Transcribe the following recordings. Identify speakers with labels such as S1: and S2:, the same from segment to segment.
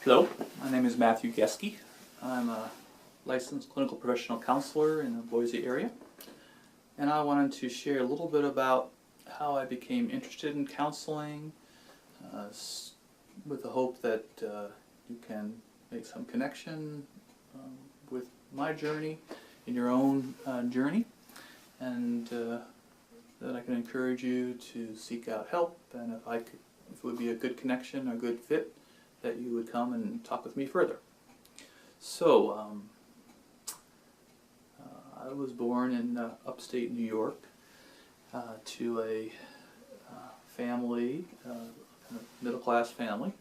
S1: Hello, my name is Matthew Geske. I'm a licensed clinical professional counselor in the Boise area, and I wanted to share a little bit about how I became interested in counseling, with the hope that you can make some connection with my journey in your own journey, and that I can encourage you to seek out help, and if it would be a good connection, a good fit, that you would come and talk with me further. So, I was born in upstate New York to a family, kind of middle-class family,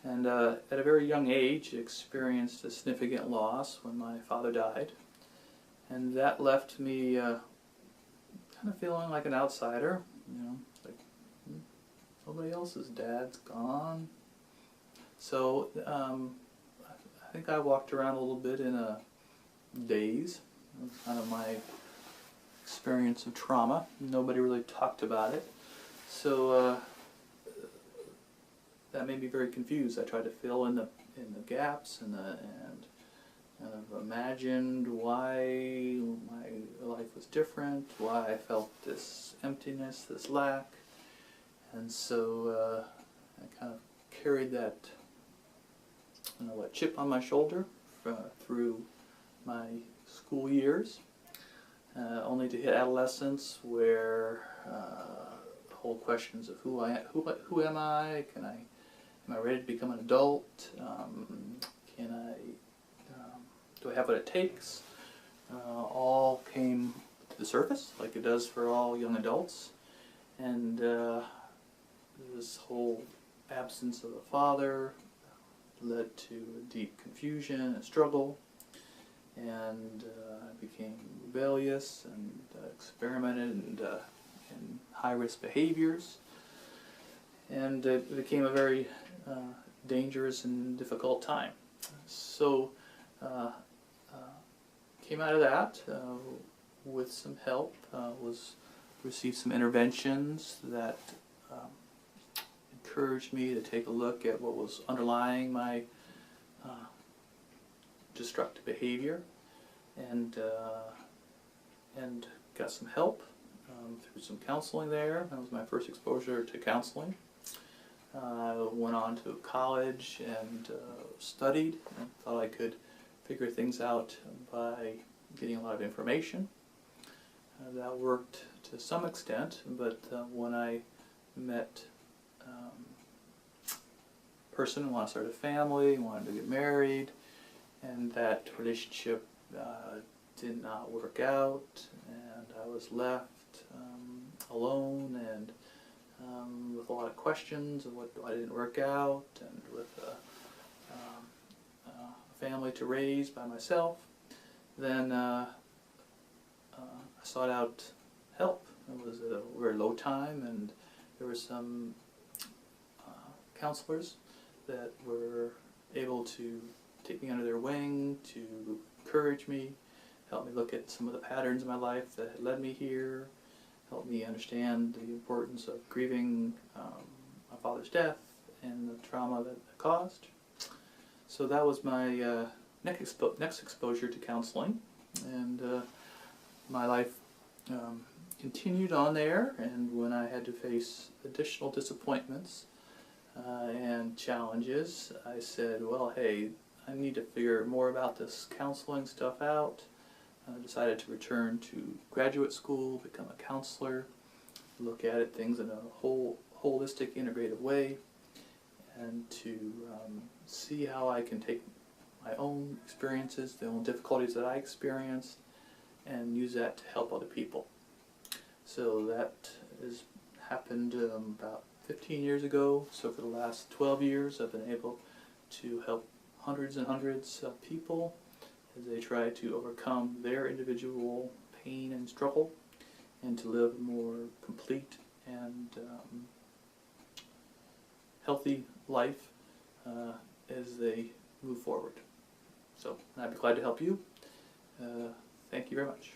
S1: and at a very young age experienced a significant loss when my father died, and that left me kind of feeling like an outsider, like nobody else's dad's gone. So I think I walked around a little bit in a daze. It was kind of my experience of trauma. Nobody really talked about it. So that made me very confused. I tried to fill in the gaps and kind of imagined why my life was different, why I felt this emptiness, this lack. And so I kind of carried that chip on my shoulder through my school years, only to hit adolescence, where the whole questions of who am I? Am I ready to become an adult? Do I have what it takes? All came to the surface, like it does for all young adults, and this whole absence of a father led to a deep confusion and struggle, and I became rebellious and experimented in high-risk behaviors, and it became a very dangerous and difficult time. So came out of that with some help, received some interventions that encouraged me to take a look at what was underlying my destructive behavior, and got some help through some counseling there. That was my first exposure to counseling. I went on to college and studied, and thought I could figure things out by getting a lot of information. That worked to some extent, but when I met person who wanted to start a family, wanted to get married, and that relationship did not work out, and I was left alone and with a lot of questions of why didn't work out, and with a family to raise by myself. Then I sought out help. It was at a very low time, and there were some counselors that were able to take me under their wing, to encourage me, help me look at some of the patterns in my life that had led me here, help me understand the importance of grieving my father's death and the trauma that it caused. So that was my next exposure to counseling, and my life continued on there, and when I had to face additional disappointments and challenges, I said, well, hey, I need to figure more about this counseling stuff out. I decided to return to graduate school, become a counselor, look at things in a holistic, integrative way, and to see how I can take my own experiences, the own difficulties that I experienced, and use that to help other people. So that has happened about 15 years ago. So for the last 12 years I've been able to help hundreds and hundreds of people as they try to overcome their individual pain and struggle, and to live a more complete and healthy life as they move forward. So I'd be glad to help you. Thank you very much.